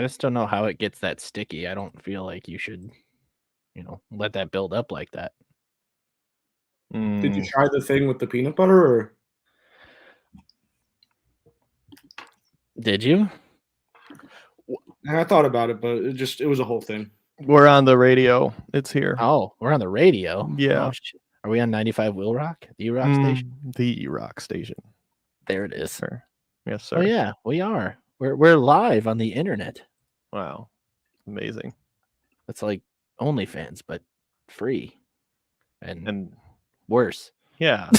just don't know how it gets that sticky. I don't feel like you should, let that build up like that. Did you try the thing with the peanut butter, or Did you? I thought about it, but it was a whole thing. We're on the radio. It's here. Oh, we're on the radio. Yeah. Oh, shit. Are we on 95 Will Rock? The rock station? The rock station. There it is. Sir. Yes, sir. Oh yeah, we are. We're live on the internet. Wow. Amazing. It's like OnlyFans, but free. And worse. Yeah.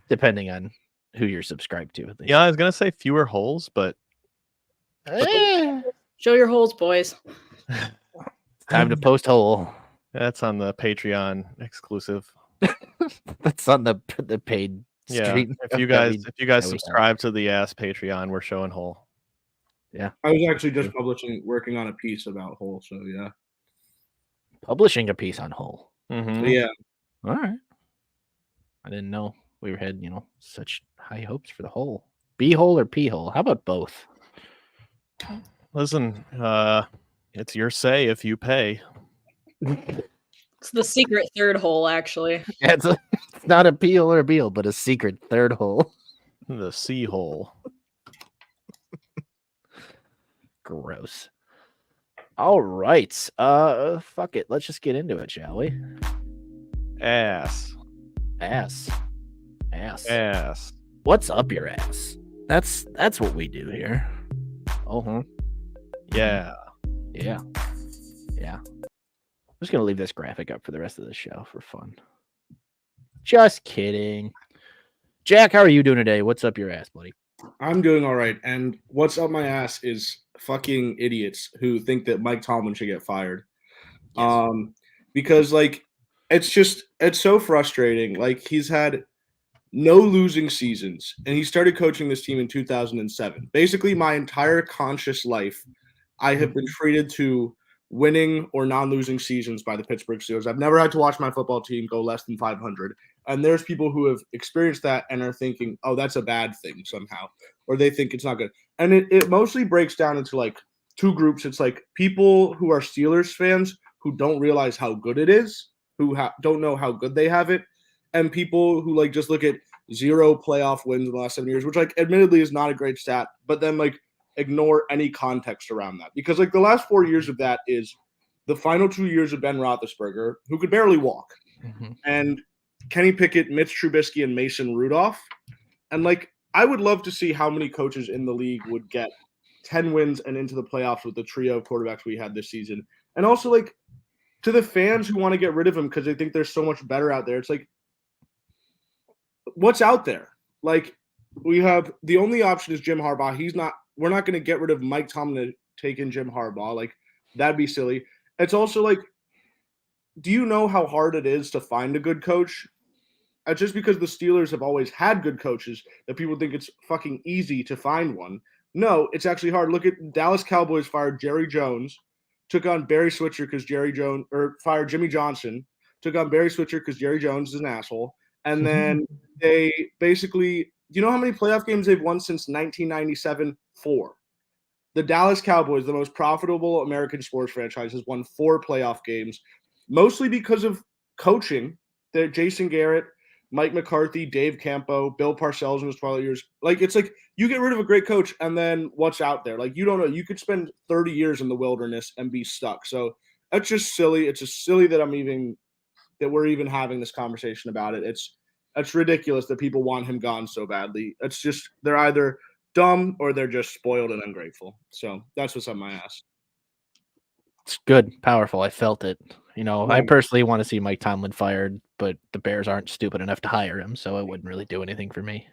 Depending on who you're subscribed to. At least. Yeah, I was gonna say fewer holes, but show your holes, boys. It's time to post hole. That's on the Patreon exclusive. That's on the paid stream. If you guys subscribe to the Patreon, we're showing hole. Yeah. I was actually just working on a piece about hole, so yeah. Publishing a piece on hole. Mm-hmm. Yeah. All right. I didn't know we had, such high hopes for the hole. B hole or P hole? How about both? Listen, it's your say if you pay. It's the secret third hole, actually. Yeah, it's not a P hole or a B hole, but a secret third hole. The C hole. Gross. All right. Fuck it. Let's just get into it, shall we? Ass. What's up your ass? That's what we do here. Oh, yeah. I'm just gonna leave this graphic up for the rest of the show for fun. Just kidding. Jack, how are you doing today? What's up your ass, buddy? I'm doing all right. And what's up my ass is fucking idiots who think that Mike Tomlin should get fired. Yes. Because it's so frustrating. Like, he's had no losing seasons, and he started coaching this team in 2007. Basically, my entire conscious life, I have been treated to winning or non-losing seasons by the Pittsburgh Steelers. I've never had to watch my football team go less than 500. And there's people who have experienced that and are thinking, oh, that's a bad thing somehow, or they think it's not good. And it mostly breaks down into like two groups. It's like people who are Steelers fans who don't realize how good it is, who don't know how good they have it, and people who like just look at 0 playoff wins in the last 7 years, which like admittedly is not a great stat, but then like ignore any context around that. Because like the last 4 years of that is the final 2 years of Ben Roethlisberger, who could barely walk, and Kenny Pickett, Mitch Trubisky, and Mason Rudolph. And like, I would love to see how many coaches in the league would get 10 wins and into the playoffs with the trio of quarterbacks we had this season. And also like to the fans who want to get rid of him because they think there's so much better out there. It's like, what's out there? Like, we have the only option is Jim Harbaugh. We're not going to get rid of Mike Tomlin to take in Jim Harbaugh. Like, that'd be silly. It's also like, do you know how hard it is to find a good coach? Just because the Steelers have always had good coaches that people think it's fucking easy to find one. No, it's actually hard. Look at Dallas Cowboys fired Jerry Jones, took on Barry Switzer because fired Jimmy Johnson, took on Barry Switzer because Jerry Jones is an asshole. And then they basically, you know how many playoff games they've won since 1997? 4. The Dallas Cowboys, the most profitable American sports franchise, has won 4 playoff games, mostly because of coaching. They're Jason Garrett, Mike McCarthy, Dave Campo, Bill Parcells in his 12 years. Like, it's like you get rid of a great coach and then what's out there? Like, you don't know. You could spend 30 years in the wilderness and be stuck. So that's just silly. It's just silly that we're even having this conversation about it. It's ridiculous that people want him gone so badly. It's just, they're either dumb or they're just spoiled and ungrateful. So that's what's on my ass. It's good, powerful. I felt it. I personally want to see Mike Tomlin fired, but the Bears aren't stupid enough to hire him, so it wouldn't really do anything for me.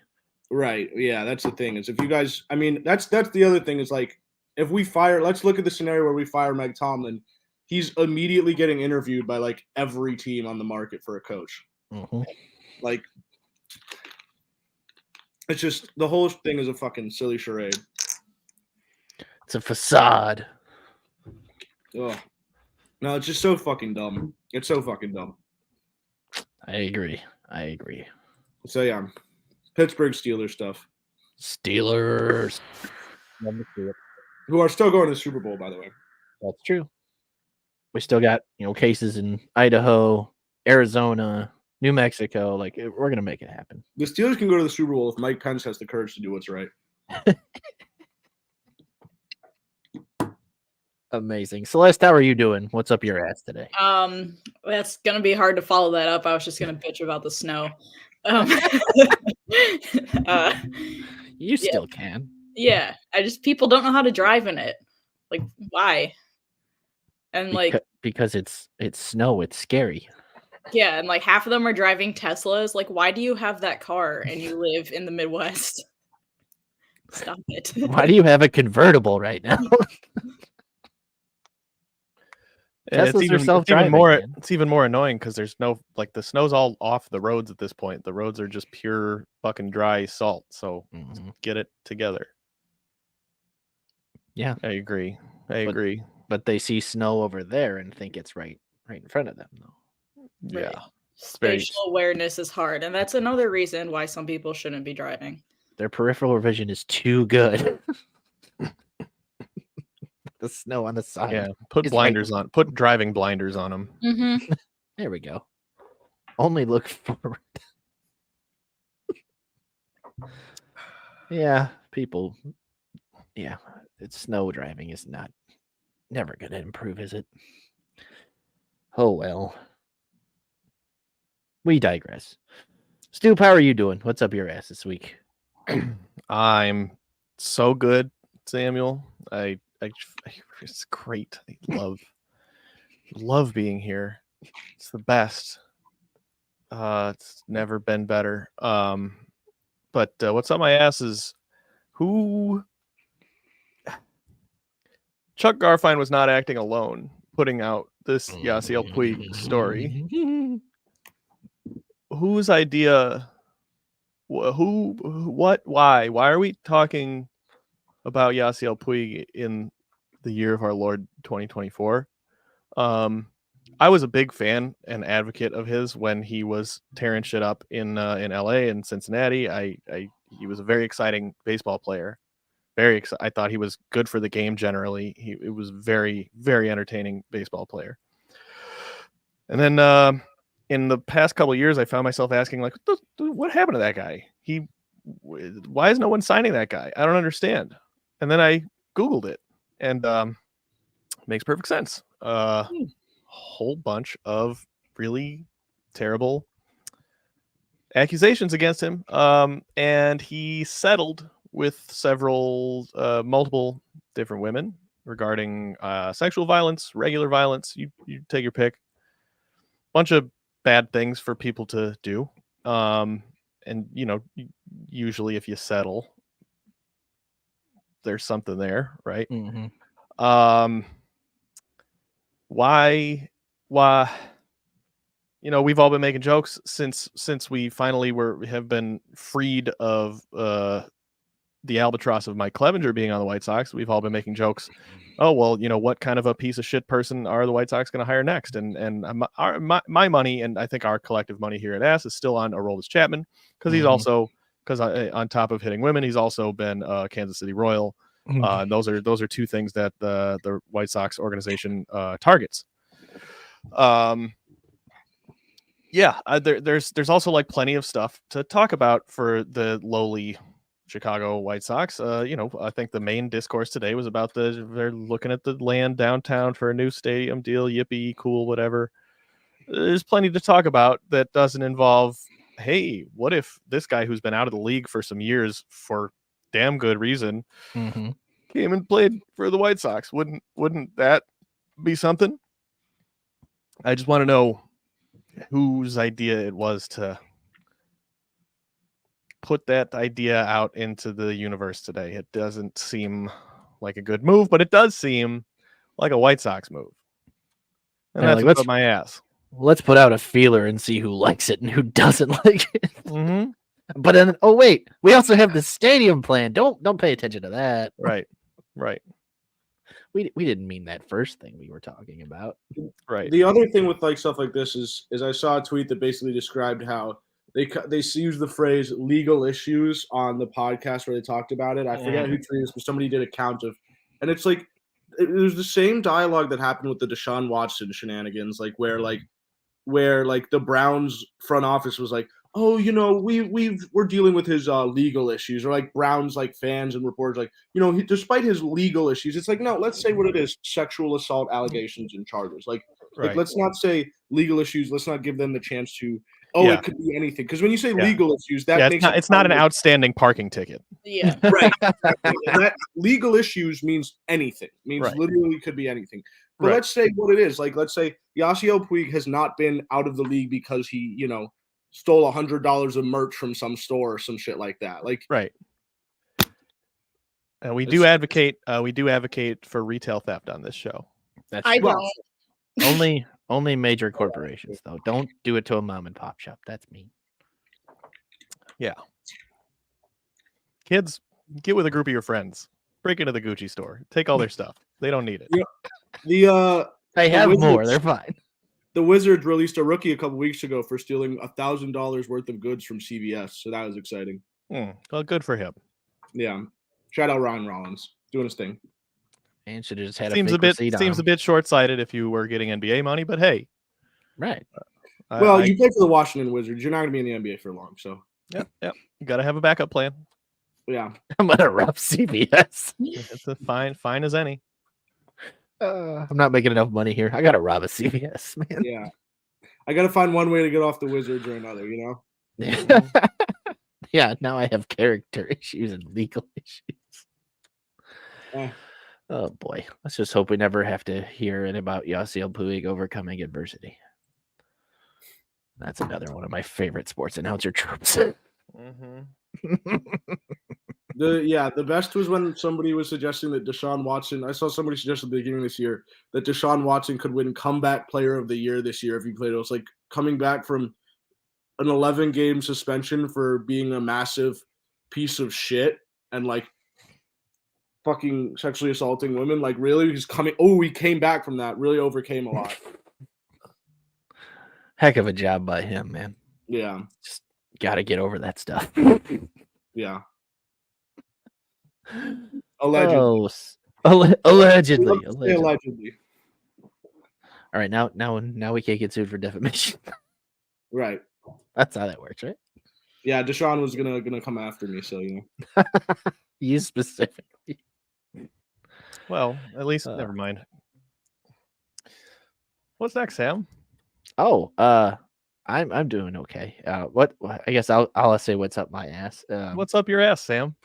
Right. Yeah, that's the thing. Is if you guys, I mean, that's the other thing is like, if we let's look at the scenario where we fire Mike Tomlin. He's immediately getting interviewed by like every team on the market for a coach. Like, it's just, the whole thing is a fucking silly charade. It's a facade. Oh. No, it's just so fucking dumb. It's so fucking dumb. I agree. So yeah, Pittsburgh Steelers stuff. Steelers. Love to see it. Who are still going to the Super Bowl, by the way. That's true. We still got, cases in Idaho, Arizona, New Mexico. Like, we're going to make it happen. The Steelers can go to the Super Bowl if Mike Pence has the courage to do what's right. Amazing. Celeste, how are you doing? What's up your ass today? That's gonna be hard to follow that up. I was just gonna bitch about the snow. You still can. Yeah, people don't know how to drive in it. Like, why? And because it's snow, it's scary. Yeah, and like half of them are driving Teslas. Like, why do you have that car and you live in the Midwest? Stop it. Why do you have a convertible right now? It's even more annoying because there's no, like, the snow's all off the roads at this point. The roads are just pure fucking dry salt. So get it together. Yeah, I agree. But they see snow over there and think it's right in front of them, though. Yeah. Right. Spatial awareness is hard, and that's another reason why some people shouldn't be driving. Their peripheral vision is too good. The snow on the side. Yeah, put blinders on. Put driving blinders on them. Mm-hmm. There we go. Only look forward. Yeah, people. Yeah, it's snow driving is never going to improve, is it? Oh well. We digress. Stu, how are you doing? What's up your ass this week? I'm so good, Samuel. It's great. I love being here. It's the best. It's never been better. But what's on my ass is who Chuck Garfien was not acting alone, putting out this Yasiel Puig story. Whose idea? Who? What? Why? Why are we talking about Yasiel Puig in the year of our Lord 2024? I was a big fan and advocate of his when he was tearing shit up in LA and Cincinnati. He was a very exciting baseball player. I thought he was good for the game generally. It was very, very entertaining baseball player. And then in the past couple of years, I found myself asking, like, what happened to that guy? Why is no one signing that guy? I don't understand. And then I Googled it, and it makes perfect sense. Whole bunch of really terrible accusations against him, and he settled with multiple different women regarding sexual violence, regular violence. You take your pick. Bunch of bad things for people to do, and usually if you settle, there's something there, right? Why we've all been making jokes since we finally have been freed of the albatross of Mike Clevenger being on the White Sox. We've all been making jokes. Oh, well, what kind of a piece of shit person are the White Sox going to hire next? And my money, and I think our collective money here at ASS, is still on Aroldis Chapman, because he's also, on top of hitting women, he's also been a Kansas City Royal. And those are two things that the White Sox organization targets. There's also like plenty of stuff to talk about for the lowly Chicago White Sox. I think the main discourse today was about they're looking at the land downtown for a new stadium deal. Yippee, cool, whatever. There's plenty to talk about that doesn't involve, hey, what if this guy who's been out of the league for some years for damn good reason came and played for the White Sox? Wouldn't that be something? I just want to know whose idea it was to put that idea out into the universe today. It doesn't seem like a good move, but it does seem like a White Sox move. And that's what's up my ass. Let's put out a feeler and see who likes it and who doesn't like it. But then, oh wait, we also have the stadium plan. Don't pay attention to that. Right. We didn't mean that first thing we were talking about. Right. The other thing with like stuff like this is I saw a tweet that basically described how they used the phrase legal issues on the podcast where they talked about it. I forget who tweeted this, but somebody did a count of, and it's like it was the same dialogue that happened with the Deshaun Watson shenanigans, like where the Browns front office was like, oh, we're dealing with his legal issues, or like Browns like fans and reporters like, despite his legal issues, it's like, no, let's say what it is: sexual assault allegations and charges. Like let's not say legal issues. Let's not give them the chance to. Oh, it could be anything. Because when you say legal issues, that makes it's not an outstanding parking ticket. Yeah. Right. That legal issues means anything. Means literally could be anything. But let's say what it is. Like, let's say Yasiel Puig has not been out of the league because he, stole $100 of merch from some store or some shit like that. Like, and we do advocate for retail theft on this show. That's I true. don't. Only major corporations, though. Don't do it to a mom and pop shop. That's mean. Yeah. Kids, get with a group of your friends. Break into the Gucci store. Take all their stuff. They don't need it. Yeah. They have more. They're fine. The Wizards released a rookie a couple weeks ago for stealing $1,000 worth of goods from CVS, so that was exciting. Well, good for him. Yeah. Shout out Ryan Rollins doing his thing. And should have just had seems a bit short-sighted if you were getting NBA money, but hey, right. Well, you play for the Washington Wizards. You're not going to be in the NBA for long, so yep. You got to have a backup plan. Yeah, I'm gonna rob CVS. It's a fine as any. I'm not making enough money here. I gotta rob a CVS, man. Yeah, I got to find one way to get off the Wizards or another. Yeah. Now I have character issues and legal issues. Oh boy, let's just hope we never have to hear it about Yasiel Puig overcoming adversity. That's another one of my favorite sports announcer tropes. The best was when somebody was suggesting that Deshaun Watson. I saw somebody suggest at the beginning of this year that Deshaun Watson could win comeback player of the year this year if he played. It was like coming back from an 11-game suspension for being a massive piece of shit and like fucking sexually assaulting women. Like, really? He came back from that. Really overcame a lot. Heck of a job by him, man. Yeah. Just gotta get over that stuff. Yeah. Allegedly. Allegedly. All right, now we can't get sued for defamation. Right. That's how that works, right? Yeah, Deshaun was gonna come after me, so You specifically. Well, at least never mind. What's next, Sam? Oh, I'm doing okay. What? I guess I'll say what's up my ass. What's up your ass, Sam?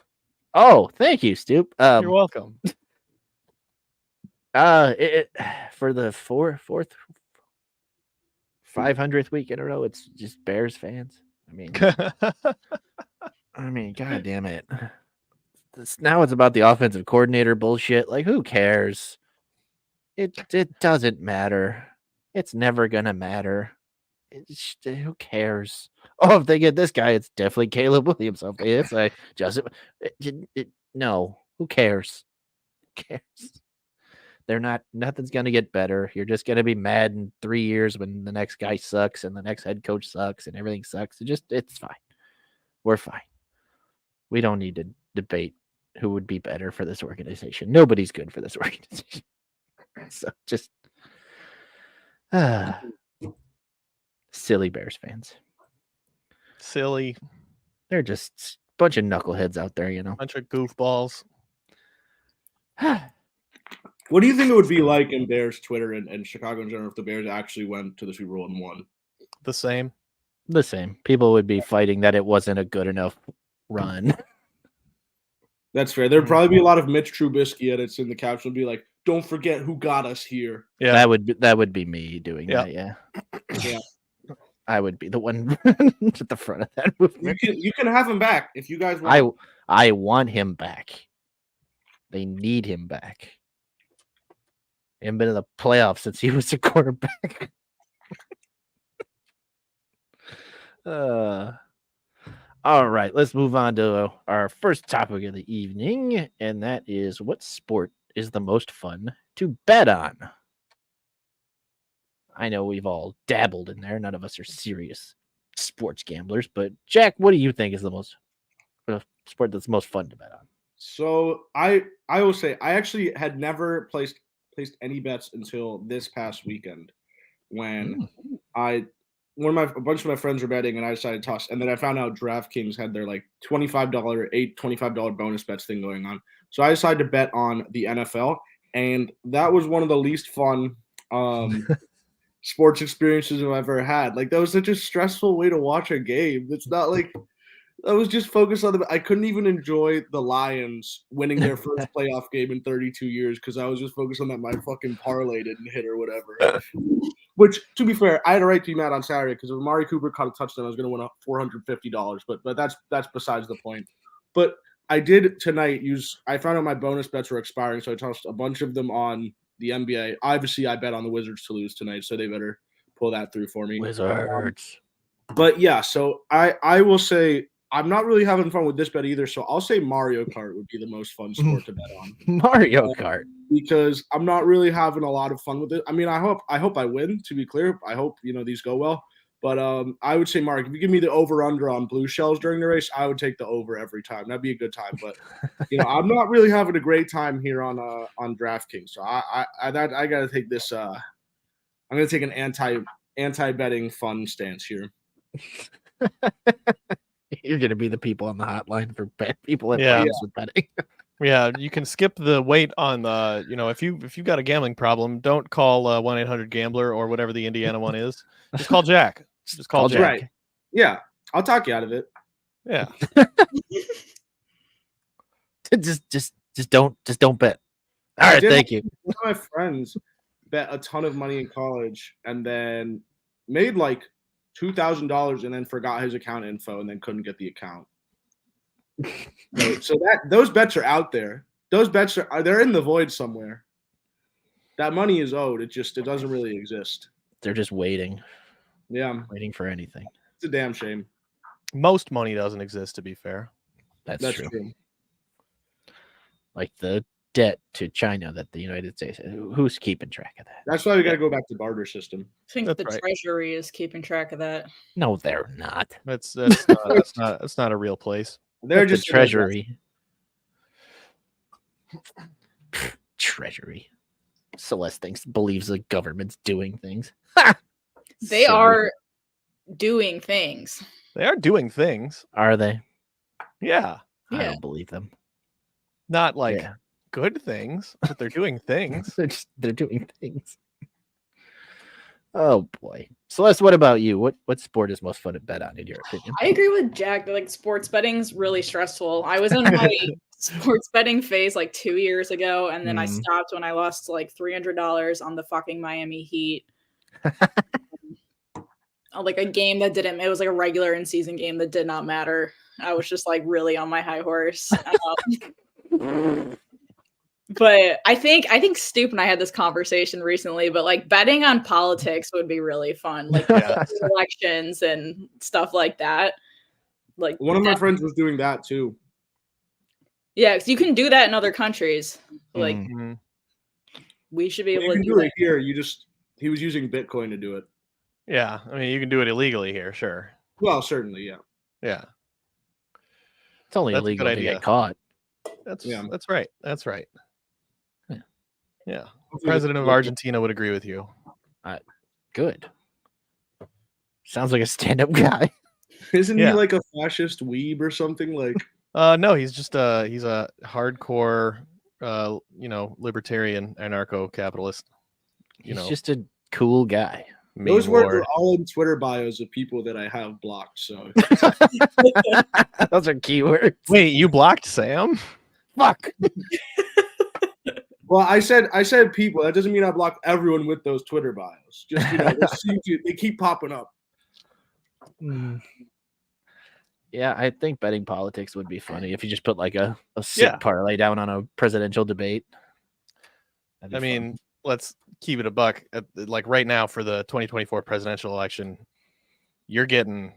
Oh, thank you, Stoop. You're welcome. For the fourth 500th week in a row, it's just Bears fans. I mean, god damn it. Now it's about the offensive coordinator bullshit. Like, who cares? It doesn't matter. It's never gonna matter. Who cares? Oh, if they get this guy, it's definitely Caleb Williams. Okay, it's like no. Who cares? Who cares? Nothing's gonna get better. You're just gonna be mad in 3 years when the next guy sucks and the next head coach sucks and everything sucks. It's fine. We're fine. We don't need to debate who would be better for this organization. Nobody's good for this organization. So just silly Bears fans. Silly. They're just a bunch of knuckleheads out there, Bunch of goofballs. What do you think it would be like in Bears Twitter and Chicago in general if the Bears actually went to the Super Bowl and won? The same. People would be fighting that it wasn't a good enough run. That's fair. There'd probably be a lot of Mitch Trubisky edits in the caption. Be like, "Don't forget who got us here." Yeah, that would be me doing that. Yeah. I would be the one at the front of that movement. You can have him back if you guys want. I want him back. They need him back. He hasn't been in the playoffs since he was a quarterback. All right, let's move on to our first topic of the evening, and that is what sport is the most fun to bet on? I know we've all dabbled in there. None of us are serious sports gamblers. But Jack, what do you think is the most sport that's most fun to bet on? So I will say I actually had never placed any bets until this past weekend when a bunch of my friends were betting and I decided to toss, and then I found out DraftKings had their like $25 bonus bets thing going on. So I decided to bet on the NFL, and that was one of the least fun sports experiences I've ever had. Like, that was such a stressful way to watch a game. It's not like I was just focused on I couldn't even enjoy the Lions winning their first playoff game in 32 years because I was just focused on that my fucking parlay didn't hit or whatever. Which, to be fair, I had a right to be mad on Saturday because if Amari Cooper caught a touchdown, I was going to win $450. But that's besides the point. But I did tonight I found out my bonus bets were expiring, so I tossed a bunch of them on the NBA. Obviously, I bet on the Wizards to lose tonight, so they better pull that through for me. Wizards. But yeah, so I will say I'm not really having fun with this bet either, so I'll say Mario Kart would be the most fun sport to bet on. Mario Kart. Because I'm not really having a lot of fun with it. I mean, I hope I win, to be clear. I hope, these go well. But I would say, Mark, if you give me the over-under on blue shells during the race, I would take the over every time. That'd be a good time. But, I'm not really having a great time here on DraftKings. So I got to take this I'm going to take an anti-betting fun stance here. You're going to be the people on the hotline for people that problems with betting. Yeah, you can skip the wait on the, if you've got a gambling problem, don't call 1-800-GAMBLER or whatever the Indiana one is. Just call Jack. Just call Jack. Right. Yeah, I'll talk you out of it. Yeah. just don't bet. All right, thank you. One of my friends bet a ton of money in college and then made like $2,000 and then forgot his account info and then couldn't get the account. So those bets are out there. Those bets they're in the void somewhere. That money is owed. It doesn't really exist. They're just waiting. Yeah, waiting for anything. It's a damn shame. Most money doesn't exist, to be fair. That's true. Like the debt to China that the United States. Who's keeping track of that? That's why we got to go back to barter system. I think the Treasury is keeping track of that. No, they're not. That's not a real place. They're just the Treasury. Treasury. Celeste believes the government's doing things. They are doing things. They are doing things. Are they? Yeah. I don't believe them. Not like good things, but they're doing things. they're doing things. Oh boy. Celeste, what about you? What sport is most fun to bet on in your opinion? I agree with Jack. Like, sports betting's really stressful. I was in my sports betting phase like 2 years ago, and then I stopped when I lost like $300 on the fucking Miami Heat. Like a game that didn't. It was like a regular in-season game that did not matter. I was just like really on my high horse. But I think Stoop and I had this conversation recently, but like betting on politics would be really fun, like elections and stuff like that. Like one of my friends was doing that too. Yeah, because you can do that in other countries. Like we should be able to do it here. He was using Bitcoin to do it. Yeah, I mean you can do it illegally here, sure. Well, certainly, yeah. Yeah. It's only illegal to get caught. That's right. That's right. Yeah. The president of Argentina would agree with you. Good. Sounds like a stand-up guy. Isn't he like a fascist weeb or something? Like no, he's just he's a hardcore libertarian anarcho-capitalist. He's just a cool guy. Those words are all in Twitter bios of people that I have blocked. So those are keywords. Wait, you blocked Sam? Fuck. Well, I said people. That doesn't mean I blocked everyone with those Twitter bios. Just they keep popping up. Yeah, I think betting politics would be funny if you just put like a sick parlay down on a presidential debate. I mean, let's keep it a buck. Like right now for the 2024 presidential election, you're getting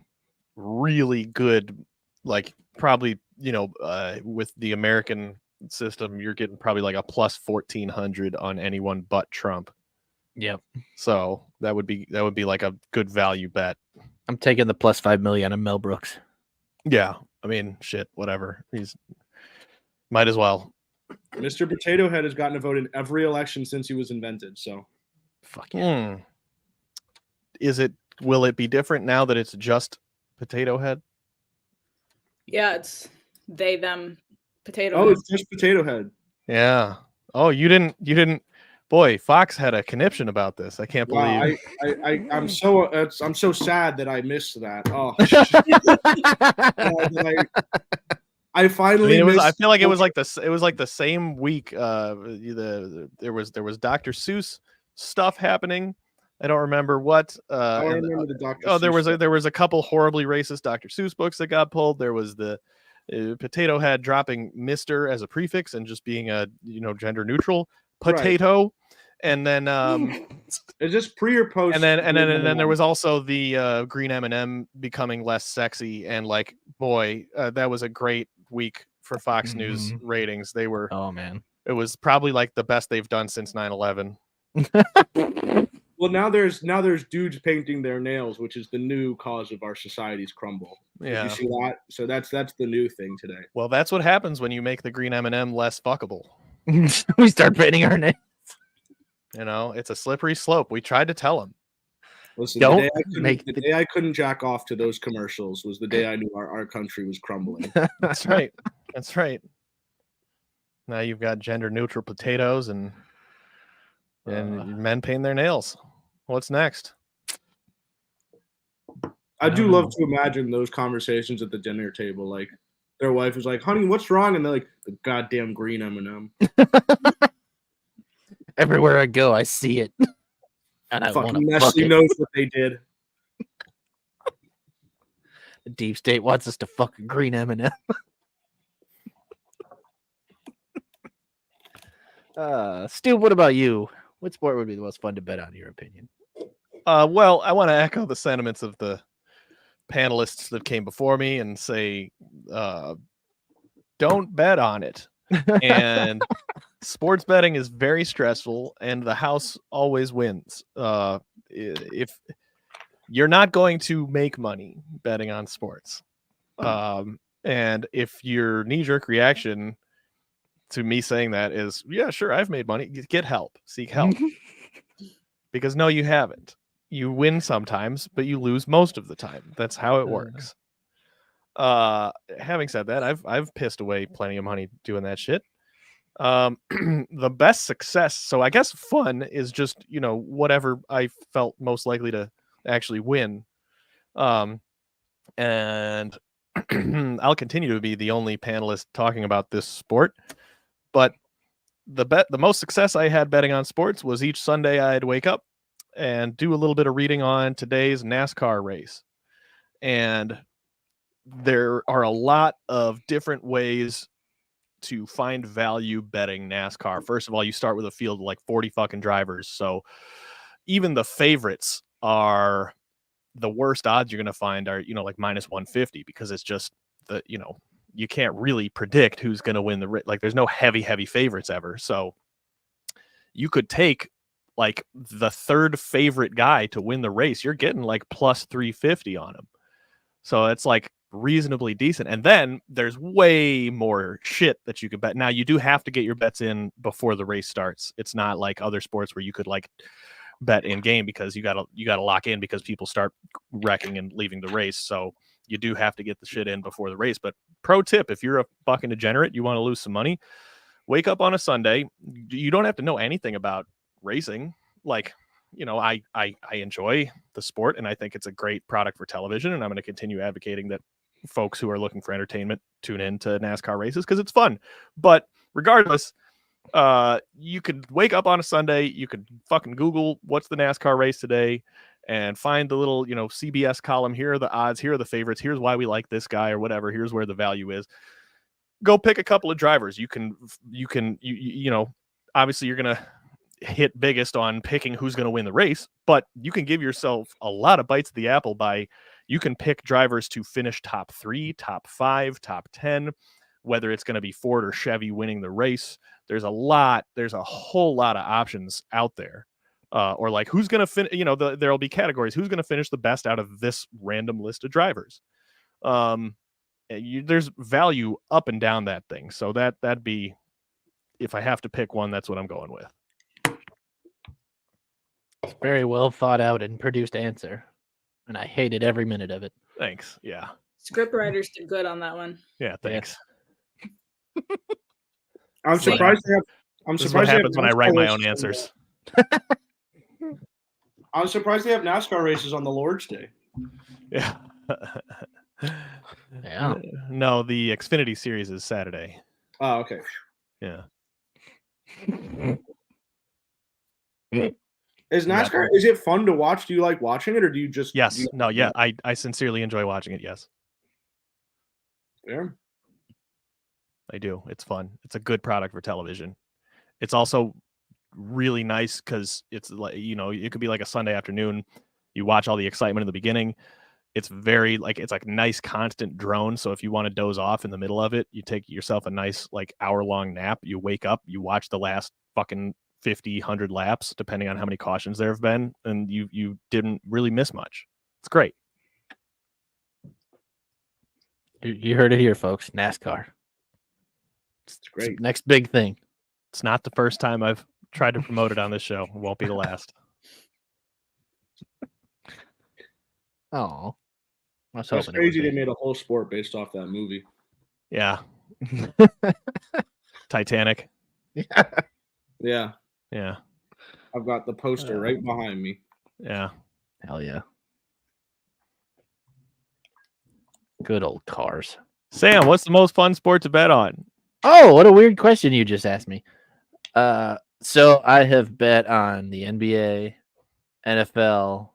really good, like probably, with the American system, you're getting probably like a plus 1,400 on anyone but Trump. Yep. So that would be like a good value bet. I'm taking the plus 5 million on Mel Brooks. Yeah, I mean, shit, whatever. He's might as well. Mr. Potato Head has gotten a vote in every election since he was invented. So, fuck yeah. Will it be different now that it's just Potato Head? Yeah, it's they, them, Potato oh, Head. it's just Potato Head. Yeah. Oh, you didn't. Boy, Fox had a conniption about this. I can't believe. I'm so sad that I missed that. Oh, I finally. I feel like it was like the same week. There was Dr. Seuss stuff happening. I don't remember what. I remember the Dr. Seuss there was a couple horribly racist Dr. Seuss books that got pulled. There was the Potato Head dropping Mr. as a prefix and just being a gender neutral potato. Right. And then is this pre or post? And then there was also the green M&M becoming less sexy, and like, boy, that was a great week for Fox News ratings. They were, oh man, it was probably like the best they've done since 9/11. Well, now there's dudes painting their nails, which is the new cause of our society's crumble. Yeah, did you see that? So that's the new thing today. Well, that's what happens when you make the green M&M less fuckable. We start painting our nails. It's a slippery slope. We tried to tell them. Listen, the day I couldn't jack off to those commercials was the day I knew our country was crumbling. That's right. That's right. Now you've got gender neutral potatoes and men paint their nails. What's next? I do love to imagine those conversations at the dinner table. Like their wife is like, "Honey, what's wrong?" And they're like, "The goddamn green M&M." Everywhere I go, I see it. And I fucking Nestle knows what they did. The deep state wants us to fuck a green M&M. Stu, what about you? What sport would be the most fun to bet on, in your opinion? Well, I want to echo the sentiments of the panelists that came before me and say, don't bet on it. And sports betting is very stressful, and the house always wins. If you're not going to make money betting on sports, and if your knee-jerk reaction to me saying that is, yeah, sure, I've made money, get help, seek help. Because no, you haven't. You win sometimes, but you lose most of the time. That's how it works. Having said that, I've pissed away plenty of money doing that shit. The best success, so I guess fun, is just whatever I felt most likely to actually win. And I'll continue to be the only panelist talking about this sport, but the most success I had betting on sports was each Sunday I'd wake up and do a little bit of reading on today's NASCAR race. And there are a lot of different ways to find value betting NASCAR. First of all, you start with a field of like 40 fucking drivers. So even the favorites are the worst odds you're going to find are, like minus 150, because it's just you can't really predict who's going to win the race. Like there's no heavy favorites ever. So you could take like the third favorite guy to win the race. You're getting like plus 350 on him. So it's like reasonably decent. And then there's way more shit that you can bet. Now you do have to get your bets in before the race starts. It's not like other sports where you could like bet in game, because you gotta lock in because people start wrecking and leaving the race. So you do have to get the shit in before the race. But pro tip, if you're a fucking degenerate, you want to lose some money, wake up on a Sunday. You don't have to know anything about racing. Like, I enjoy the sport, and I think it's a great product for television, and I'm going to continue advocating that folks who are looking for entertainment tune in to NASCAR races because it's fun. But regardless, you could wake up on a Sunday, you could fucking Google what's the NASCAR race today and find the little, CBS column. Here are the odds, here are the favorites, here's why we like this guy or whatever, here's where the value is. Go pick a couple of drivers. You can obviously you're going to hit biggest on picking who's going to win the race, but you can give yourself a lot of bites of the apple by, you can pick drivers to finish top 3, top 5, top 10, whether it's going to be Ford or Chevy winning the race. There's a whole lot of options out there. Or like who's gonna finish? You know, there'll be categories. Who's gonna finish the best out of this random list of drivers? There's value up and down that thing. So that'd be, if I have to pick one, that's what I'm going with. It's very well thought out and produced answer, and I hated every minute of it. Thanks. Yeah. Script writers did good on that one. Yeah. Thanks. I'm surprised. This is what happens when I write my own answers. I'm surprised they have NASCAR races on the Lord's Day. Yeah. Yeah. No, the Xfinity Series is Saturday. Oh, okay. Yeah. Is NASCAR? Is it fun to watch? Do you like watching it, or do you just? Yes. No. Yeah. I sincerely enjoy watching it. Yes. Yeah. I do. It's fun. It's a good product for television. It's also really nice because it's like, you know, it could be like a Sunday afternoon. You watch all the excitement in the beginning. It's very like, it's like nice constant drone. So if you want to doze off in the middle of it, you take yourself a nice like hour-long nap. You wake up, you watch the last fucking 50, 100 laps, depending on how many cautions there have been, and you didn't really miss much. It's great. You heard it here, folks. NASCAR. It's great. Next big thing. It's not the first time I've tried to promote it on this show. It won't be the last. Oh, That's crazy. They made a whole sport based off that movie. Yeah. Titanic. Yeah. Yeah. Yeah. I've got the poster right behind me. Yeah. Hell yeah. Good old cars. Sam, what's the most fun sport to bet on? Oh, what a weird question you just asked me. So I have bet on the NBA, NFL,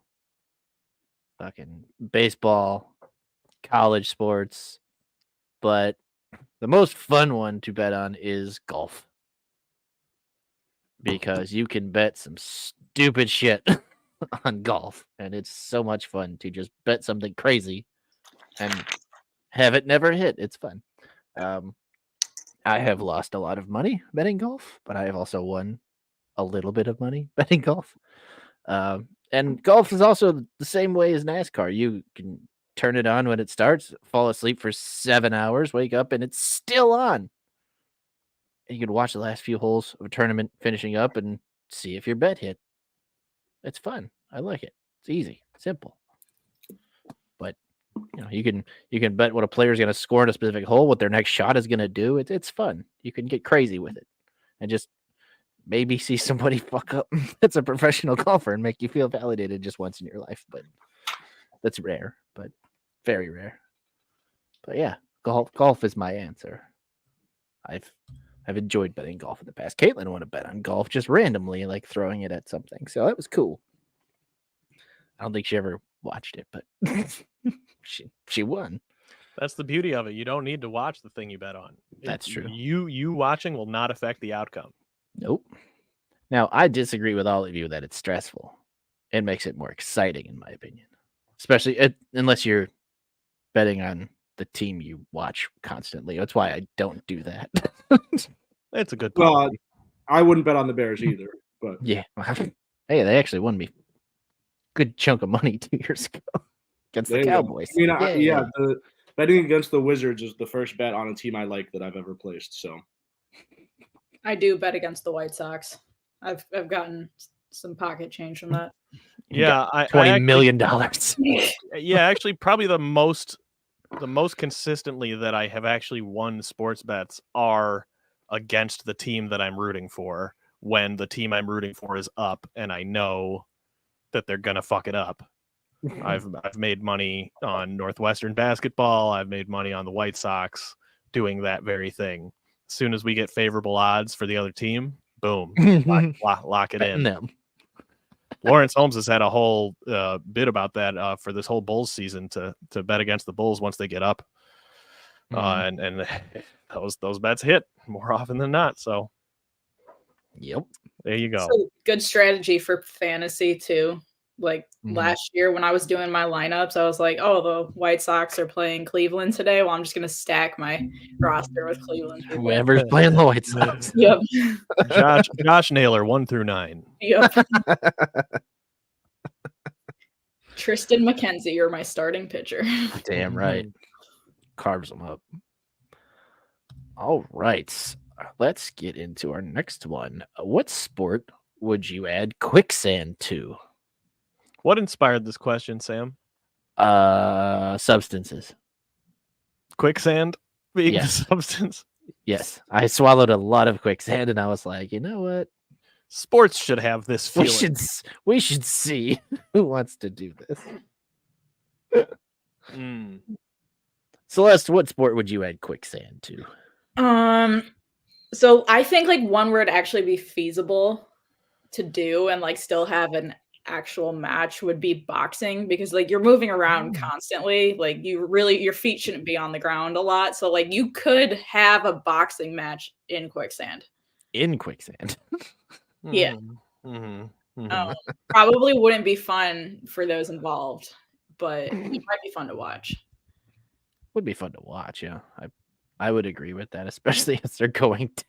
fucking baseball, college sports, but the most fun one to bet on is golf. Because you can bet some stupid shit on golf, and it's so much fun to just bet something crazy and have it never hit. It's fun. I have lost a lot of money betting golf, but I have also won a little bit of money betting golf. And golf is also the same way as NASCAR. You can turn it on when it starts, fall asleep for 7 hours, wake up, and it's still on. And you can watch the last few holes of a tournament finishing up and see if your bet hit. It's fun. I like it. It's easy, simple. But you know, you can bet what a player is going to score in a specific hole, what their next shot is going to do. It's fun. You can get crazy with it, and just maybe see somebody fuck up that's a professional golfer and make you feel validated just once in your life. But that's rare, but very rare. But yeah, golf is my answer. I've enjoyed betting golf in the past. Caitlin won a bet on golf just randomly, like throwing it at something. So that was cool. I don't think she ever watched it, but she won. That's the beauty of it. You don't need to watch the thing you bet on. That's true. You watching will not affect the outcome. Nope. Now, I disagree with all of you that it's stressful. It makes it more exciting, in my opinion. Especially unless you're betting on the team you watch constantly. That's why I don't do that. It's a good point. Well, I wouldn't bet on the Bears either. But yeah. Hey, they actually won me good chunk of money 2 years ago against the Cowboys. I mean, the betting against the Wizards is the first bet on a team I like that I've ever placed. So I do bet against the White Sox. I've gotten some pocket change from that. Yeah, $20 million. Yeah, actually, probably the most consistently that I have actually won sports bets are against the team that I'm rooting for, when the team I'm rooting for is up and I know that they're gonna fuck it up. I've made money on Northwestern basketball. I've made money on the White Sox doing that very thing. As soon as we get favorable odds for the other team, boom, lock it in. Them. Lawrence Holmes has had a whole bit about that for this whole Bulls season to bet against the Bulls once they get up, and those bets hit more often than not. So, yep, there you go. So good strategy for fantasy too. Like last year when I was doing my lineups, I was like, oh, the White Sox are playing Cleveland today. Well, I'm just going to stack my roster with Cleveland people. Whoever's playing the White Sox. Yep. Josh Naylor, 1 through 9. Yep. Tristan McKenzie, you're my starting pitcher. Damn right. Carves them up. All right. Let's get into our next one. What sport would you add Quicksand to? What inspired this question, Sam? Substances. Quicksand being the Yes. substance? Yes. I swallowed a lot of quicksand and I was like, you know what? Sports should have this feeling. We should see who wants to do this. Celeste, what sport would you add Quicksand to? So I think like one where it'd actually be feasible to do and like still have an actual match would be boxing, because like you're moving around constantly. Like your feet shouldn't be on the ground a lot. So like you could have a boxing match in Quicksand. In Quicksand. Yeah. Probably wouldn't be fun for those involved, but it might be fun to watch. Would be fun to watch, yeah. I would agree with that, especially as they're going down.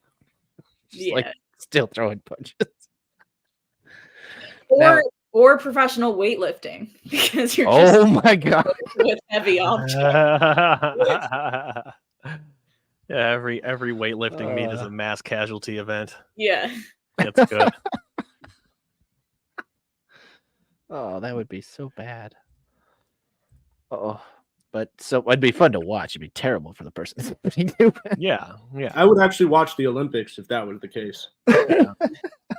Just like still throwing punches. Or professional weightlifting, because you're my god, with heavy objects. Yeah, every weightlifting meet is a mass casualty event. Yeah, that's good. Oh, that would be so bad. Oh, but so it'd be fun to watch. It'd be terrible for the person. Yeah. I would actually watch the Olympics if that was the case.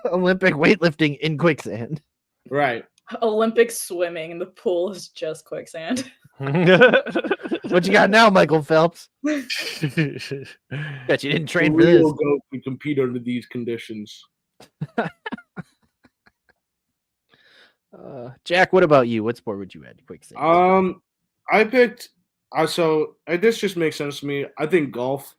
Olympic weightlifting in Quicksand. Right. Olympic swimming and the pool is just quicksand. What you got now, Michael Phelps? Bet you didn't train for this. We'll go to compete under these conditions. Jack, what about you? What sport would you add to Quicksand? I picked. So this just makes sense to me. I think golf.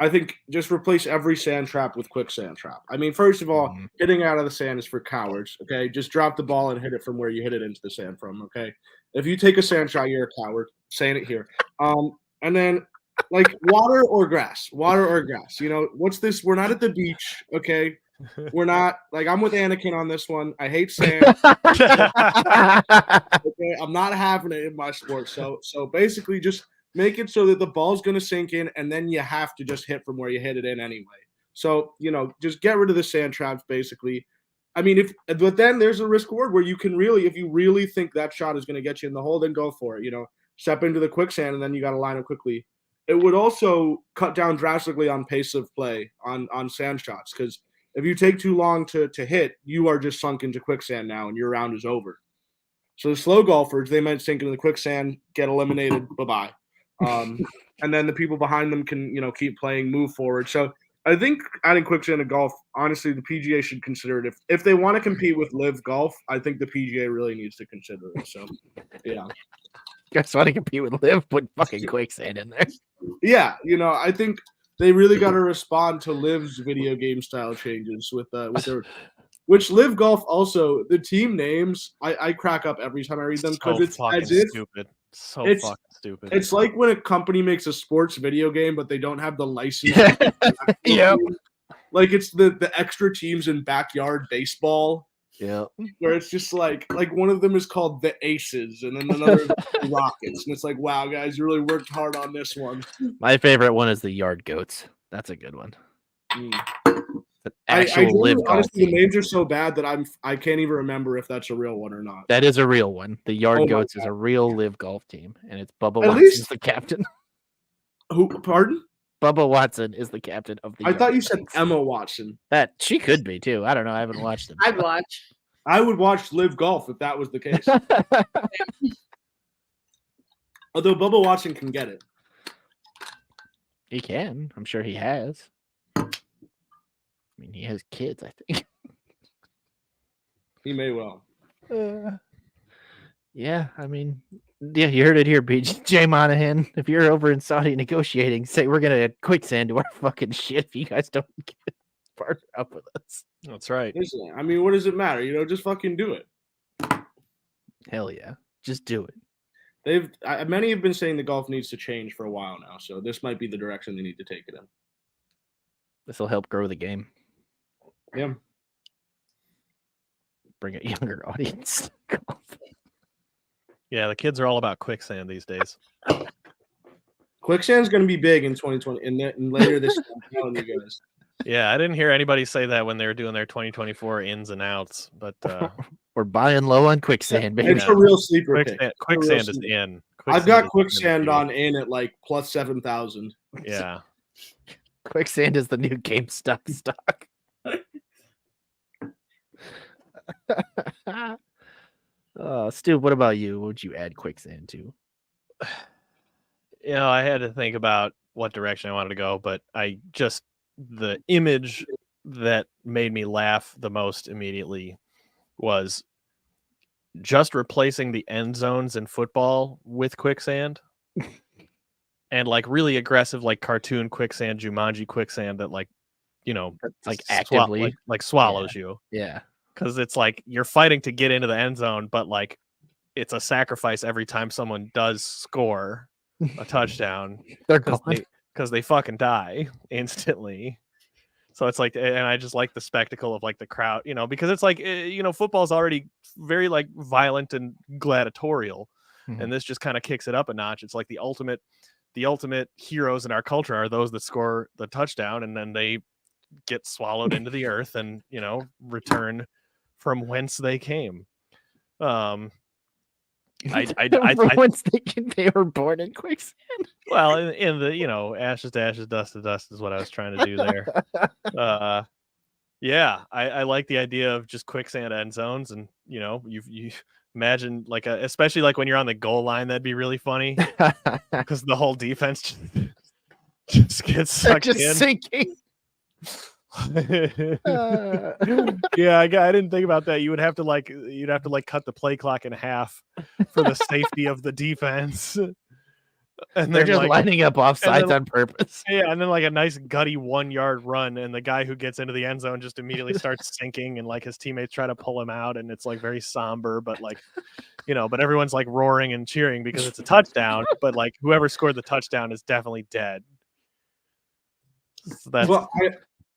I think just replace every sand trap with quicksand trap. I mean, first of all, hitting out of the sand is for cowards. Okay, just drop the ball and hit it from where you hit it into the sand from. Okay, if you take a sand shot, you're a coward. Saying it here. And then like water or grass. You know, what's this? We're not at the beach. Okay. We're not like I'm with Anakin on this one. I hate sand. Okay, I'm not having it in my sport. So basically, just make it so that the ball's going to sink in, and then you have to just hit from where you hit it in anyway. So just get rid of the sand traps. Basically, I mean, but then there's a risk reward where you can really, if you really think that shot is going to get you in the hole, then go for it. Step into the quicksand, and then you got to line up quickly. It would also cut down drastically on pace of play on sand shots, because if you take too long to hit, you are just sunk into quicksand now, and your round is over. So the slow golfers, they might sink into the quicksand, get eliminated, bye-bye. And then the people behind them can, keep playing, move forward. So I think adding quicksand to golf, honestly, the PGA should consider it. If they want to compete with Live Golf, I think the PGA really needs to consider it. So, yeah. You guys want to compete with Live? Put fucking quicksand in there. Yeah, I think they really got to respond to Liv's video game style changes with their, which Live Golf also, the team names, I crack up every time I read them, because it's as if stupid. So fucking stupid. It's like when a company makes a sports video game, but they don't have the license. Yeah. Like it's the extra teams in backyard baseball. Yeah. Where it's just like one of them is called the Aces, and then another is the Rockets, and it's like, wow, guys, you really worked hard on this one. My favorite one is the Yard Goats. That's a good one. Honestly, the names are so bad that I can't even remember if that's a real one or not. That is a real one. The Yard Goats is a real Live Golf team, and it's Bubba Watson's the captain. Who? Pardon? Bubba Watson is the captain of the. I thought you said Emma Watson. That she could be too. I don't know. I haven't watched them. I'd watch. I would watch Live Golf if that was the case. Although Bubba Watson can get it. He can. I'm sure he has. I mean, he has kids, I think. He may well. Yeah, I mean, yeah, you heard it here, BJ Monahan. If you're over in Saudi negotiating, say we're gonna quicksand to our fucking shit if you guys don't get it. partner up with us. That's right. Listen, I mean, what does it matter? Just fucking do it. Hell yeah. Just do it. Many have been saying the golf needs to change for a while now, so this might be the direction they need to take it in. This will help grow the game. Yeah. Bring a younger audience. Yeah, the kids are all about quicksand these days. Quicksand's going to be big in 2020 and later this year. I'm telling you guys. Yeah, I didn't hear anybody say that when they were doing their 2024 ins and outs, but we're buying low on quicksand, baby. It's a real sleeper pick. Quicksand is in. I've got quicksand on in at like plus 7,000. Yeah. Quicksand is the new GameStop stock. Stu, what about you? What would you add quicksand to? I had to think about what direction I wanted to go, but the image that made me laugh the most immediately was just replacing the end zones in football with quicksand. And like really aggressive, like cartoon quicksand, Jumanji quicksand that like actively swallows you. Yeah. Because it's like you're fighting to get into the end zone, but like it's a sacrifice every time someone does score a touchdown. They're gone. Because they fucking die instantly. So it's like, and I just like the spectacle of like the crowd, because it's like, football's already very like violent and gladiatorial. Mm-hmm. And this just kind of kicks it up a notch. It's like the ultimate heroes in our culture are those that score the touchdown and then they get swallowed into the earth and, return from whence they came. Once they were born in quicksand. Well, in the ashes to ashes, dust to dust is what I was trying to do there. Yeah, I like the idea of just quicksand end zones, and you imagine like especially like when you're on the goal line, that'd be really funny because the whole defense just gets sucked in, sinking. Yeah, I didn't think about that. You'd have to cut the play clock in half for the safety of the defense. And they're just lining up offsides on purpose. Yeah, and then like a nice gutty 1 yard run, and the guy who gets into the end zone just immediately starts sinking, and like his teammates try to pull him out, and it's like very somber, but like, but everyone's like roaring and cheering because it's a touchdown. But like whoever scored the touchdown is definitely dead. So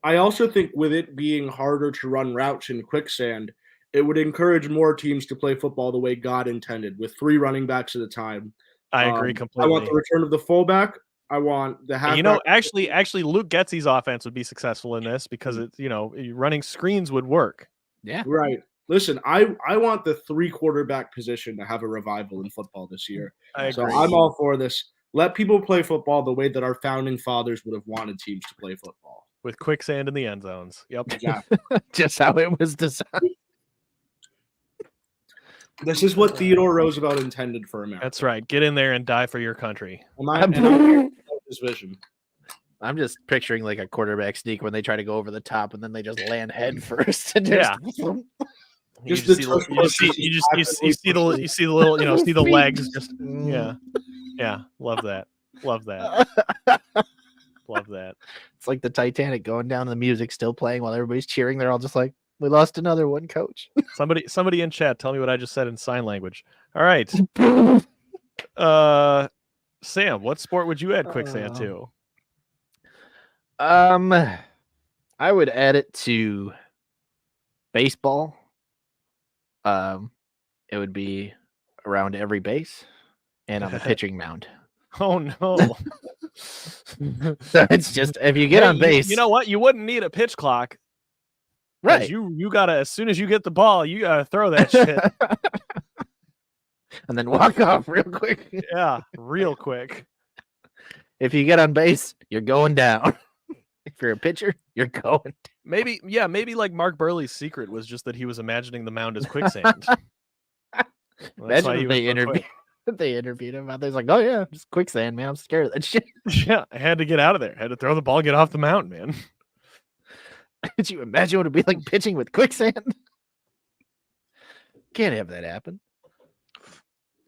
I also think with it being harder to run routes in quicksand, it would encourage more teams to play football the way God intended, with 3 running backs at a time. I agree completely. I want the return of the fullback. I want the halfback. Actually, Luke Getsy's offense would be successful in this because it's running screens would work. Yeah, right. Listen, I want the 3 quarterback position to have a revival in football this year. So I'm all for this. Let people play football the way that our founding fathers would have wanted teams to play football. With quicksand in the end zones. Yep. Exactly. Just how it was designed. This is what Theodore Roosevelt intended for America. That's right. Get in there and die for your country. This vision. I'm just picturing like a quarterback sneak when they try to go over the top and then they just land head first. And You see the little, see the legs. Just yeah. Love that. Love that. It's like the Titanic going down, the music still playing while everybody's cheering. They're all just like, we lost another one, coach. Somebody in chat, tell me what I just said in sign language. All right. Sam, what sport would you add quicksand to? I would add it to baseball. It would be around every base and on the pitching mound. Oh no. So it's just if you get on base. You know what? You wouldn't need a pitch clock. Right. You gotta, as soon as you get the ball, you gotta throw that shit. And then walk off real quick. Yeah, real quick. If you get on base, you're going down. If you're a pitcher, you're going. Maybe like Mark Burley's secret was just that he was imagining the mound as quicksand. Imagine if they interviewed him out there. He's like, oh yeah, just quicksand, man. I'm scared of that shit. Yeah, I had to get out of there. I had to throw the ball, get off the mound, man. Could you imagine what it'd be like pitching with quicksand? Can't have that happen.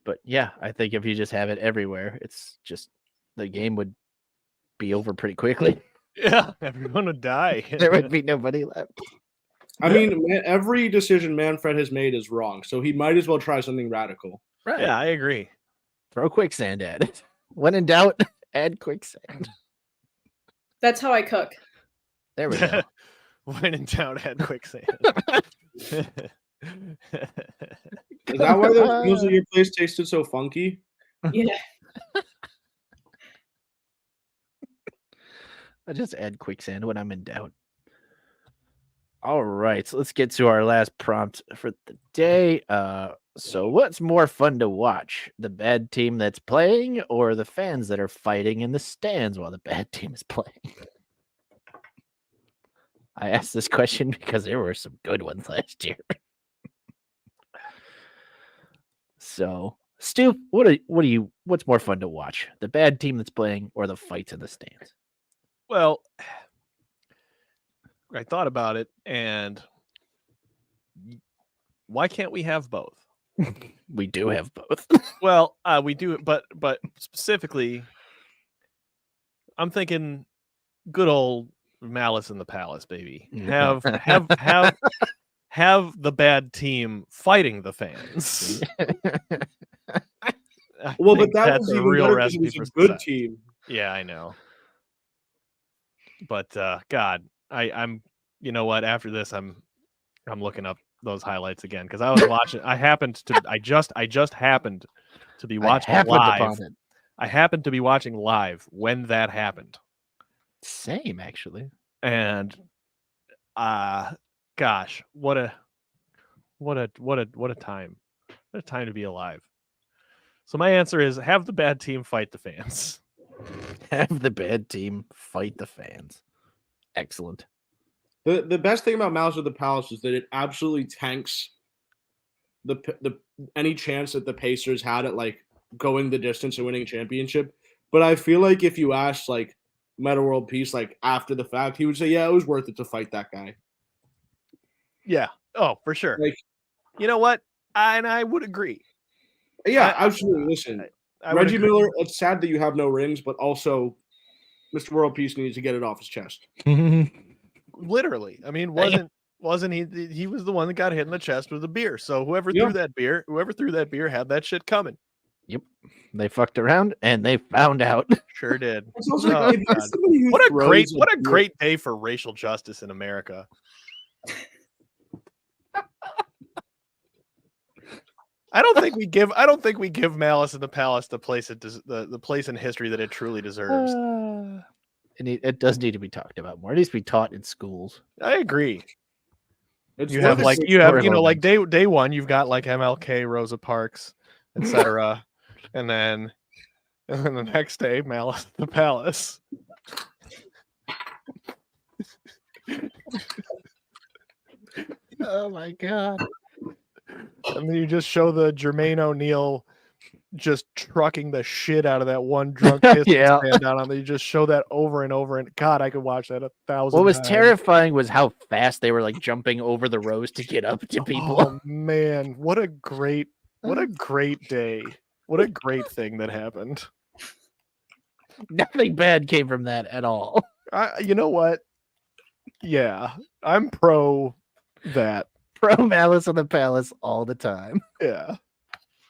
But yeah, I think if you just have it everywhere, it's just the game would be over pretty quickly. Yeah, everyone would die. There would be nobody left. I mean, every decision Manfred has made is wrong, so he might as well try something radical. Right. Yeah, I agree. Throw quicksand at it. When in doubt, add quicksand. That's how I cook. There we go. When in doubt, add quicksand. Is that why those meals at your place tasted so funky? Yeah. I just add quicksand when I'm in doubt. All right, so let's get to our last prompt for the day. So what's more fun to watch? The bad team that's playing or the fans that are fighting in the stands while the bad team is playing? I asked this question because there were some good ones last year. So, Stu, what's more fun to watch? The bad team that's playing or the fights in the stands? Well, I thought about it, and why can't we have both? We do have both. Well, we do, but specifically, I'm thinking good old Malice in the Palace, baby. Have the bad team fighting the fans. Well, but that that's was a even real better because recipe it for was a good success. team. Yeah, I know. But God, I'm. You know what? After this, I'm looking up those highlights again because I was watching. I just happened to be watching live. I happened to be watching live when that happened. Same, actually. And gosh, what a time. What a time to be alive. So my answer is have the bad team fight the fans. Have the bad team fight the fans. Excellent. The best thing about Malice at the Palace is that it absolutely tanks the any chance that the Pacers had at like going the distance and winning a championship. But I feel like if you asked like Meta World Peace like after the fact, he would say, "Yeah, it was worth it to fight that guy." Yeah. Oh, for sure. Like, you know what? I would agree. Yeah, absolutely. Listen, Reggie Miller. It's sad that you have no rings, but also, Mr. World Peace needs to get it off his chest. Literally, I mean, wasn't he? He was the one that got hit in the chest with a beer. So whoever threw that beer had that shit coming. Yep, they fucked around and they found out. Sure did. What a great day for racial justice in America. I don't think we give Malice in the Palace the place the place in history that it truly deserves. It does need to be talked about more. It needs to be taught in schools. I agree. You have day one, you've got like MLK, Rosa Parks, etc. and then the next day, Malice in the Palace. Oh my god. And then you just show the Jermaine O'Neal just trucking the shit out of that one drunk Pistons fan down on there. You just show that over and over, and God, I could watch that 1,000 What was times. terrifying was how fast they were like jumping over the rows to get up to people. Oh man, what a great day. What a great thing that happened. Nothing bad came from that at all. You know what? Yeah, I'm pro that. Pro Malice in the Palace all the time. Yeah.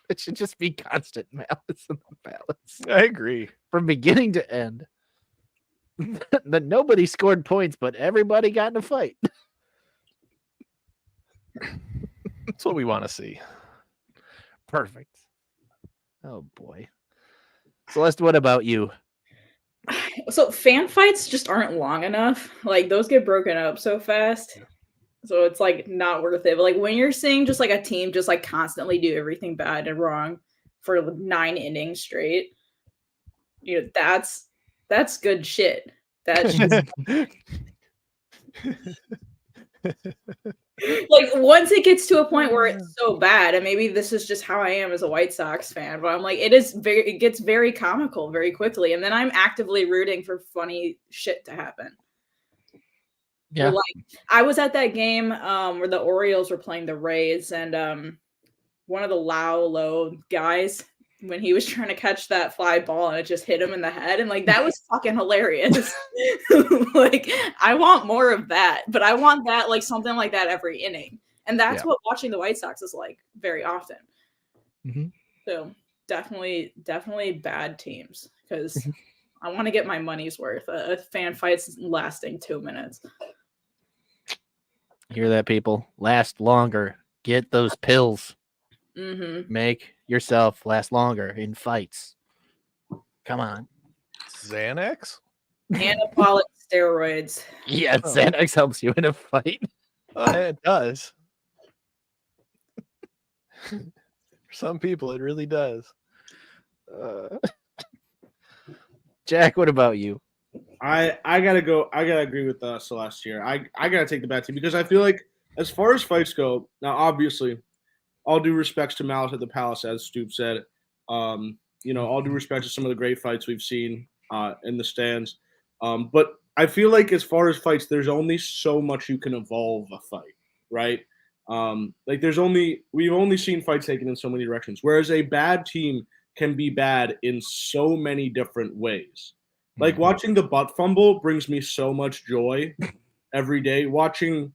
It should just be constant Malice in the Palace. I agree. From beginning to end. That nobody scored points, but everybody got in a fight. That's what we want to see. Perfect. Oh boy. Celeste, what about you? So fan fights just aren't long enough. Like those get broken up so fast. So it's like not worth it. But like when you're seeing just like a team just like constantly do everything bad and wrong for 9 innings straight, you know, that's good shit. That's just like once it gets to a point where it's so bad, and maybe this is just how I am as a White Sox fan, but I'm like, it gets very comical very quickly, and then I'm actively rooting for funny shit to happen. Yeah. Like I was at that game where the Orioles were playing the Rays, and one of the Low guys when he was trying to catch that fly ball and it just hit him in the head, and like that was fucking hilarious. Like I want more of that, but I want that like something like that every inning, and that's what watching the White Sox is like very often. Mhm. So definitely bad teams because I want to get my money's worth. A fan fight's lasting 2 minutes. Hear that, people? Last longer. Get those pills. Mm-hmm. Make yourself last longer in fights. Come on. Xanax? Anabolic steroids. Yeah, Xanax helps you in a fight. It does. For some people, it really does. Jack, what about you? I gotta agree with Celeste here. I gotta take the bad team because I feel like as far as fights go, now obviously, all due respects to Malice at the Palace, as Stoop said. All due respect to some of the great fights we've seen in the stands. But I feel like as far as fights, there's only so much you can evolve a fight, right? We've only seen fights taken in so many directions, whereas a bad team can be bad in so many different ways. Like watching the butt fumble brings me so much joy every day. Watching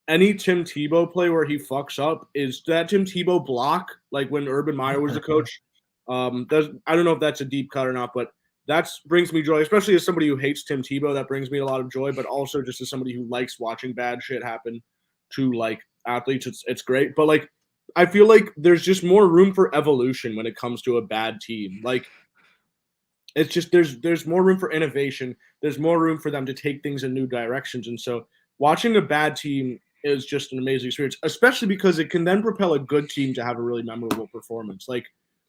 any Tim Tebow play where he fucks up is that Tim Tebow block, like when Urban Meyer was the coach. I don't know if that's a deep cut or not, but that brings me joy, especially as somebody who hates Tim Tebow. That brings me a lot of joy, but also just as somebody who likes watching bad shit happen to like athletes. It's great, but like I feel like there's just more room for evolution when it comes to a bad team. Like it's just there's more room for innovation. There's more room for them to take things in new directions, and so watching a bad team is just an amazing experience, especially because it can then propel a good team to have a really memorable performance. Like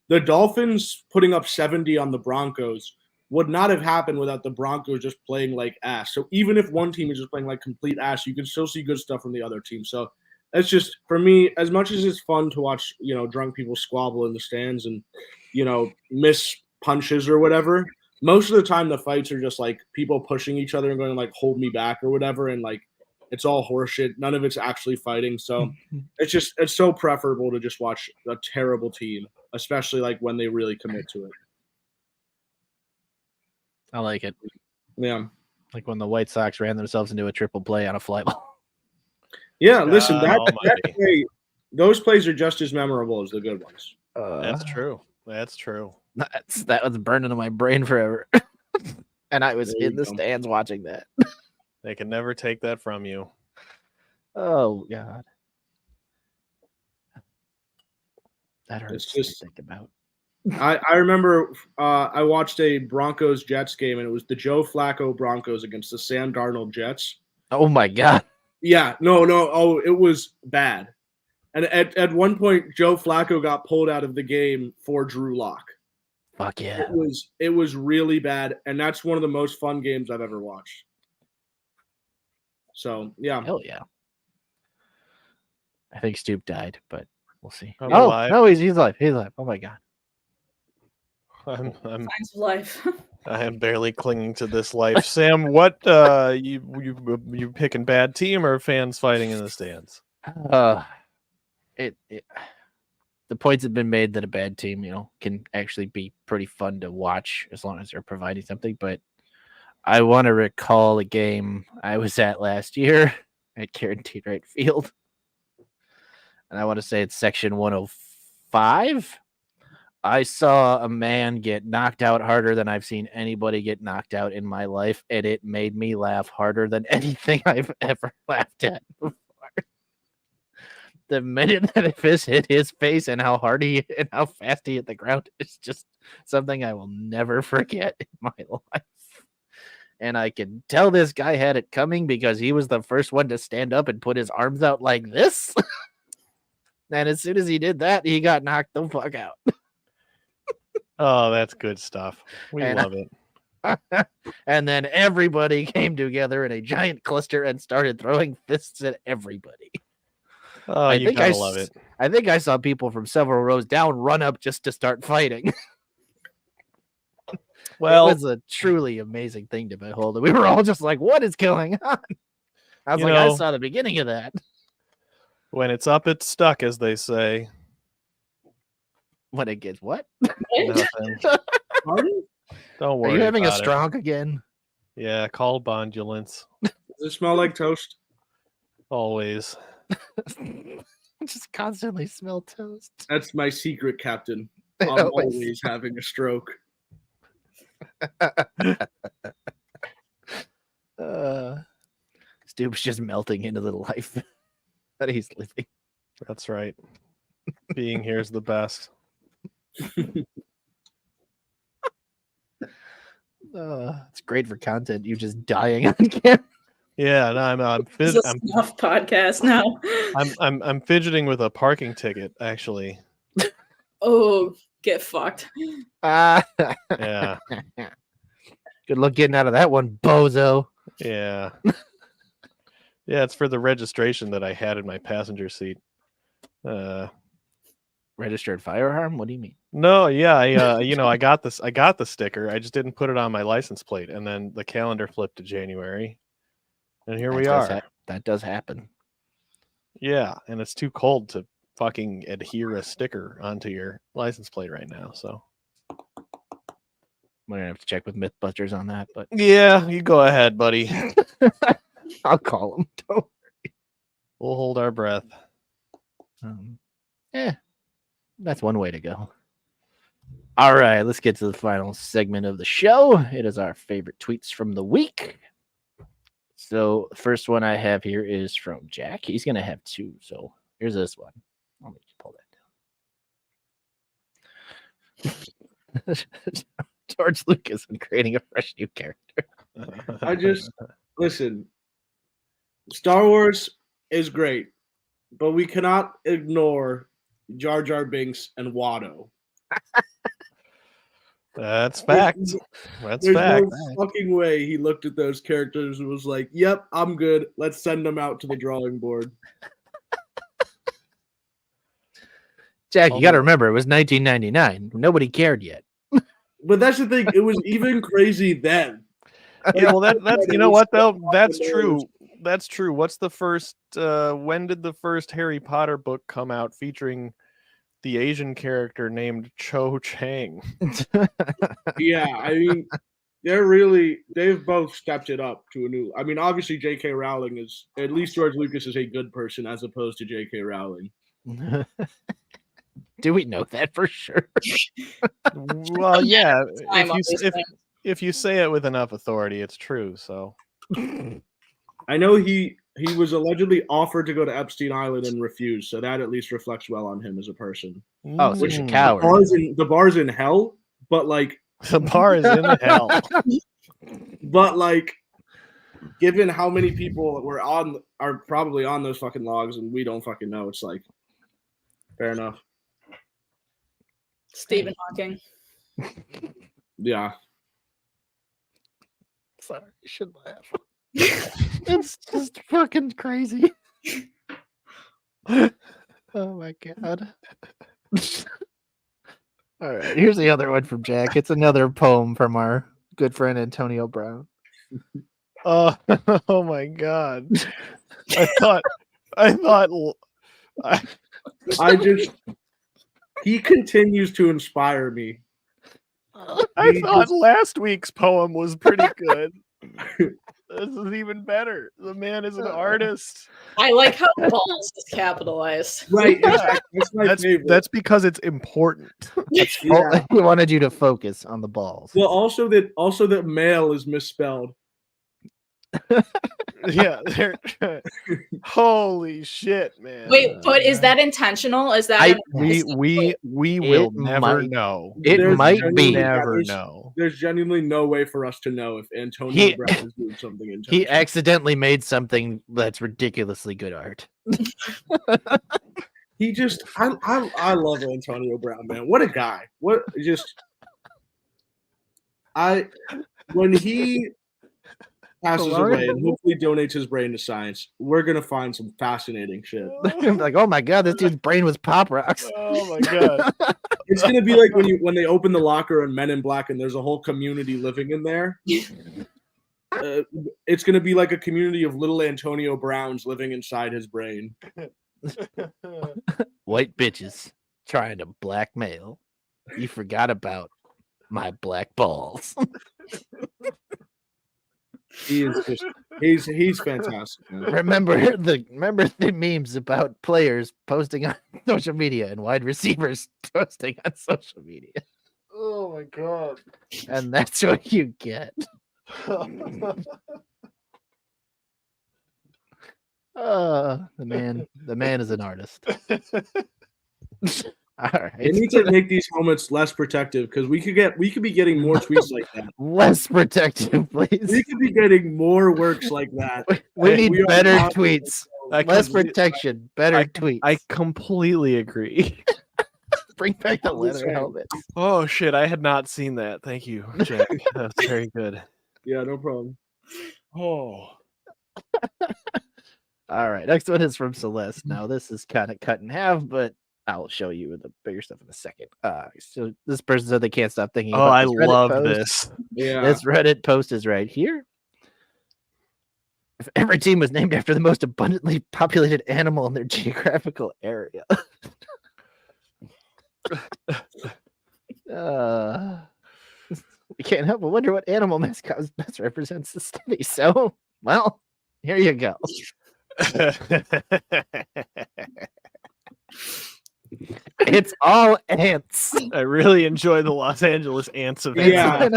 the Dolphins putting up 70 on the Broncos would not have happened without the Broncos just playing like ass. So even if one team is just playing like complete ass, you can still see good stuff from the other team. So it's just, for me, as much as it's fun to watch, drunk people squabble in the stands and, miss punches or whatever, most of the time the fights are just like people pushing each other and going like, hold me back or whatever. And like, it's all horseshit. None of it's actually fighting. So it's so preferable to just watch a terrible team, especially like when they really commit to it. I like it. Yeah. Like when the White Sox ran themselves into a triple play on a fly ball. Yeah, listen, those plays are just as memorable as the good ones. That's true. That's true. That was burning in my brain forever. And I was in the stands watching that. They can never take that from you. Oh, God. That hurts to think about. I remember I watched a Broncos-Jets game, and it was the Joe Flacco Broncos against the Sam Darnold Jets. Oh, my God. Yeah, no. Oh, it was bad. And at one point, Joe Flacco got pulled out of the game for Drew Lock. Fuck yeah. It was really bad, and that's one of the most fun games I've ever watched. So, yeah. Hell yeah. I think Stoop died, but we'll see. I'm alive. No, he's alive. He's alive. Oh, my God. I'm Signs of life. I am barely clinging to this life. Sam, what you picking bad team or fans fighting in the stands? The points have been made that a bad team, can actually be pretty fun to watch as long as they're providing something. But I want to recall a game I was at last year at Guaranteed Rate Field. And I want to say it's section 105. I saw a man get knocked out harder than I've seen anybody get knocked out in my life. And it made me laugh harder than anything I've ever laughed at before. The minute that it hit his face and how hard and how fast he hit the ground is just something I will never forget in my life. And I can tell this guy had it coming because he was the first one to stand up and put his arms out like this. And as soon as he did that, he got knocked the fuck out. Oh, that's good stuff. We love it. And then everybody came together in a giant cluster and started throwing fists at everybody. Oh, you gotta love it. I think I saw people from several rows down run up just to start fighting. Well, it was a truly amazing thing to behold. And we were all just like, what is going on? I was I saw the beginning of that. When it's up, it's stuck, as they say. When it gets what? Nothing. Pardon? Don't Are worry. you having a about it. stroke again? Yeah, call bondulance. Does it smell like toast? Always. Just constantly smell toast. That's my secret, Captain. It I'm always always having a stroke. Stoop's just melting into the life that he's living. That's right. Being here's the best. It's great for content. You just dying on camera. Yeah, no, I'm This is a snuff podcast now. I'm fidgeting with a parking ticket, actually. Oh, get fucked. Yeah. Good luck getting out of that one, bozo. Yeah. Yeah, it's for the registration that I had in my passenger seat. Registered firearm? What do you mean? No, yeah, I got the sticker. I just didn't put it on my license plate, and then the calendar flipped to January. And here we are. That does happen. Yeah, and it's too cold to fucking adhere a sticker onto your license plate right now, so. We're gonna have to check with Mythbusters on that, but Yeah, you go ahead, buddy. I'll call them. Don't. We'll hold our breath. That's one way to go. All right, let's get to the final segment of the show. It is our favorite tweets from the week. So the first one I have here is from Jack. He's gonna have two. So here's this one. Let me pull that down. George Lucas and creating a fresh new character. I just listen. Star Wars is great, but we cannot ignore Jar Jar Binks and Watto. That's facts. That's There's fact. no fucking way he looked at those characters and was like, "Yep, I'm good. Let's send them out to the drawing board." Jack, you got to remember, it was 1999. Nobody cared yet. But that's the thing. It was even crazy then. Yeah, well, that's you know what though. That's true. That's true. What's the first? When did the first Harry Potter book come out featuring the Asian character named Cho Chang? Yeah, I mean, they've both stepped it up to a new. I mean, obviously, J.K. Rowling is at least George Lucas is a good person as opposed to J.K. Rowling. Do we know that for sure? Well, yeah. If you say it with enough authority, it's true. So I know he was allegedly offered to go to Epstein Island and refused, so that at least reflects well on him as a person. Oh, such a coward. The bar's in hell, but like the bar is in hell. But like, given how many people are probably on those fucking logs and we don't fucking know, it's like fair enough. Stephen Hawking. Yeah. Sorry, you should laugh. It's just fucking crazy. Oh my god. All right, here's the other one from Jack. It's another poem from our good friend Antonio Brown. Oh my god. He continues to inspire me. I thought last week's poem was pretty good. This is even better. The man is an artist. I like how balls is capitalized. Right. Exactly. That's my favorite. That's because it's important. Yeah. He wanted you to focus on the balls. Well, also that male is misspelled. Yeah. Holy shit, man. Wait, but is that intentional? Is that we will never know. It might be. Never know. There's genuinely no way for us to know if Antonio Brown is doing something intentional. He accidentally made something that's ridiculously good art. He just I love Antonio Brown, man. What a guy. When he passes away and hopefully donates his brain to science, we're gonna find some fascinating shit. Like, oh my god, this dude's brain was Pop Rocks. Oh my god. It's gonna be like when they open the locker in Men in Black and there's a whole community living in there. It's gonna be like a community of little Antonio Browns living inside his brain. White bitches trying to blackmail. You forgot about my black balls. He is just he's fantastic, man. remember the memes about players posting on social media and wide receivers posting on social media. Oh my god. And that's what you get. The man is an artist. All right. They need to make these helmets less protective because we could be getting more tweets like that. Less protective, please. We could be getting more works like that. We need we are better not- tweets. I Less complete- protection, better tweets. I completely agree. Bring back the leather saying. helmets. Oh shit, I had not seen that. Thank you, Jack. That's very good. Yeah, no problem. Oh. All right, next one is from Celeste. Now this is kind of cut in half, but I'll show you the bigger stuff in a second. So this person said they can't stop thinking. Oh, about I this Reddit love post. this. Yeah. This Reddit post is right here. If every team was named after the most abundantly populated animal in their geographical area. We can't help but wonder what animal mascot best represents the study. So, well, here you go. It's all ants. I really enjoy the Los Angeles ants event. Yeah.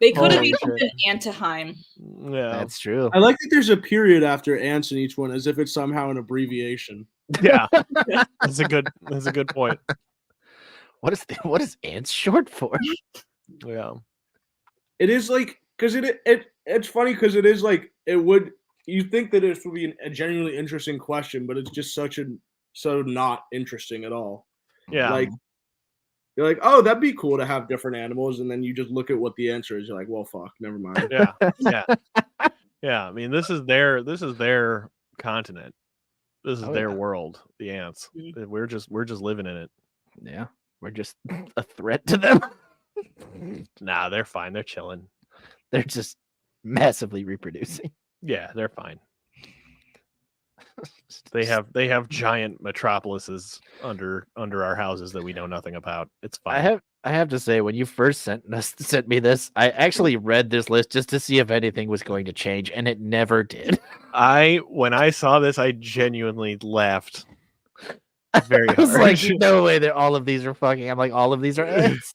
They could have Holy even shit. been Antiheim. Yeah. That's true. I like that there's a period after ants in each one, as if it's somehow an abbreviation. Yeah. That's a good point. What is ants short for? Yeah. It is like because it's funny because it is like it would you think that it would be a genuinely interesting question, but it's just so not interesting at all. Yeah. Like you're like, oh, that'd be cool to have different animals, and then you just look at what the answer is. You're like, well, fuck, never mind. Yeah. Yeah. Yeah. I mean, this is their continent. This is Oh, their yeah. world, the ants. We're just living in it. Yeah, we're just a threat to them. Nah, they're fine. They're chilling. They're just massively reproducing. Yeah, they're fine. They have giant metropolises under our houses that we know nothing about. It's fine. I have to say, when you first sent me this, I actually read this list just to see if anything was going to change, and it never did. When I saw this, I genuinely laughed very I was hard. like, no way that all of these are fucking. I'm like, all of these are ants.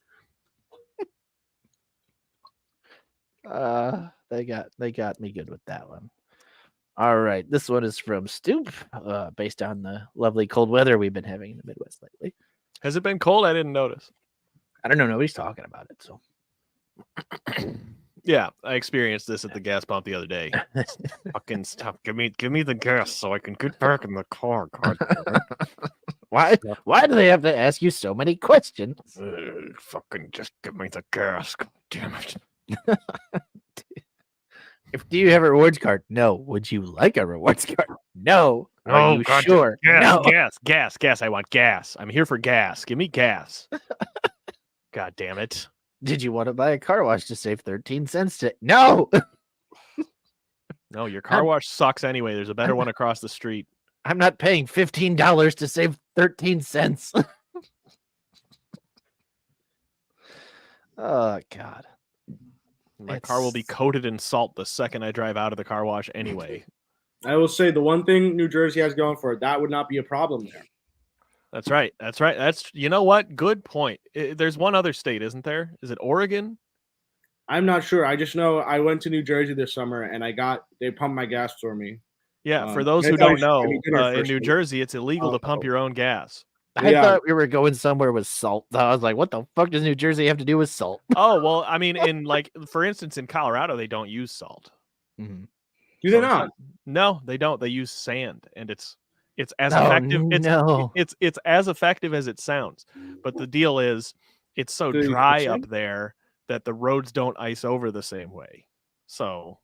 They got me good with that one. All right, this one is from Stoop, based on the lovely cold weather we've been having in the Midwest lately. Has it been cold? I didn't notice. I don't know, nobody's talking about it, so Yeah, I experienced this at the gas pump the other day. Fucking stop! Give me the gas so I can get back in the car. God damn it. why do they have to ask you so many questions? Fucking just give me the gas. God damn it. Do you have a rewards card? No. Would you like a rewards card? No. Are you God, sure? Gas, No. gas. I want gas. I'm here for gas. Give me gas. God damn it. Did you want to buy a car wash to save 13 cents? No. No, your car wash sucks anyway. There's a better one across the street. I'm not paying $15 to save 13 cents. Oh, God. My car will be coated in salt the second I drive out of the car wash anyway. I will say the one thing New Jersey has going for it, that would not be a problem there. That's right. You know what? Good point. There's one other state, isn't there? Is it Oregon? I'm not sure. I just know I went to New Jersey this summer and they pumped my gas for me. Yeah. For those I who thought don't we know, should get our in first New week. Jersey, it's illegal to pump your own gas. I Yeah. thought we were going somewhere with salt. I was like, what the fuck does New Jersey have to do with salt? Oh, well, I mean, for instance, in Colorado, they don't use salt. Mm-hmm. Do they not? No, they don't. They use sand, and it's as effective. It's as effective as it sounds. But the deal is, it's so Do you dry think? up there that the roads don't ice over the same way. So,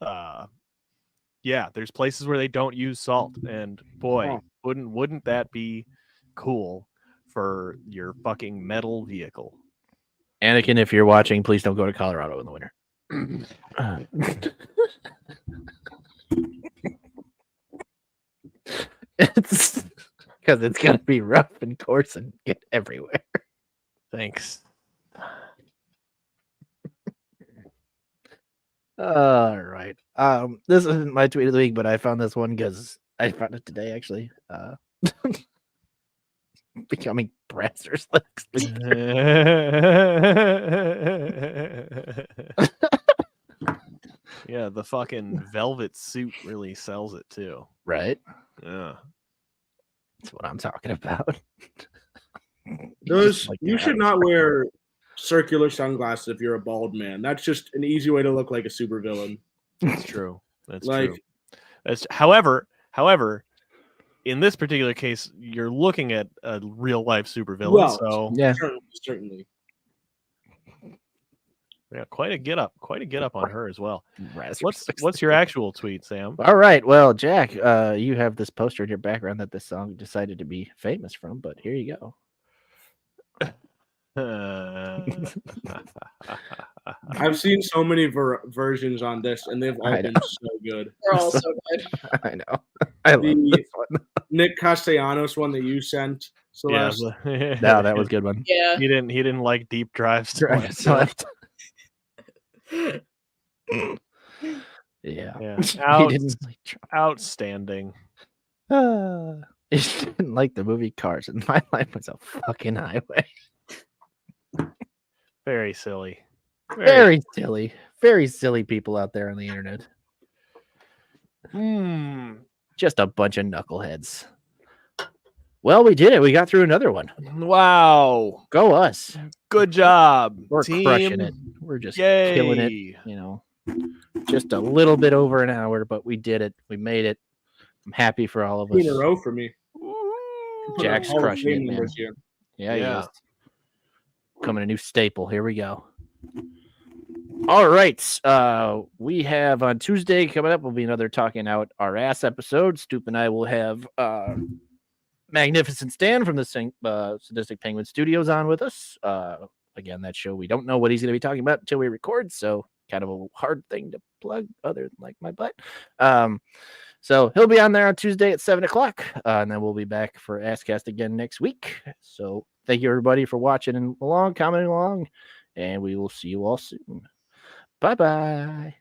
yeah, there's places where they don't use salt, and boy, wouldn't that be cool for your fucking metal vehicle? Anakin, if you're watching, please don't go to Colorado in the winter. because it's gonna be rough and coarse and get everywhere. Thanks. All right. This isn't my tweet of the week, but I found this one because I found it today actually. Becoming Brazzers Lex. Yeah, the fucking velvet suit really sells it too. Right? Yeah. That's what I'm talking about. Those Like you that. should not wear circular sunglasses if you're a bald man. That's just an easy way to look like a supervillain. That's true. That's Like- true. That's however, in this particular case, you're looking at a real life supervillain. Well, So Yeah. Certainly. yeah, quite a get up on her as well. Brazzers What's your actual tweet, Sam? All right. Well, Jack, you have this poster in your background that this song decided to be famous from, but here you go. I've seen so many versions on this, and they've all I know. been so good. They're all so good. I know. I love this one. Nick Castellanos one that you sent, yeah, Celeste. No, that was a good one. Yeah. he didn't like deep drives. to Right, left. left. Yeah. Yeah. He didn't like Outstanding. he didn't like the movie Cars, and my life was a fucking highway. Very silly. Very silly. Very silly people out there on the internet. Just a bunch of knuckleheads. Well, we did it. We got through another one. Wow. Go us. Good job. We're team. crushing it. We're just Yay. killing it. You know, just a little bit over an hour, but we did it. We made it. I'm happy for all of us. In a row for me. Jack's Hall of crushing Fame it, man. numbers here. Yeah, he Yeah. is. Coming a new staple. Here we go. All right. We have on Tuesday coming up will be another Talking Out Our Ass episode. Stoop and I will have Magnificent Stan from the Sadistic Penguin Studios on with us. Again, that show we don't know what he's going to be talking about until we record, so kind of a hard thing to plug other than like my butt. So he'll be on there on Tuesday at 7:00, and then we'll be back for ASScast again next week. So thank you everybody for watching and commenting along, and we will see you all soon. Bye-bye.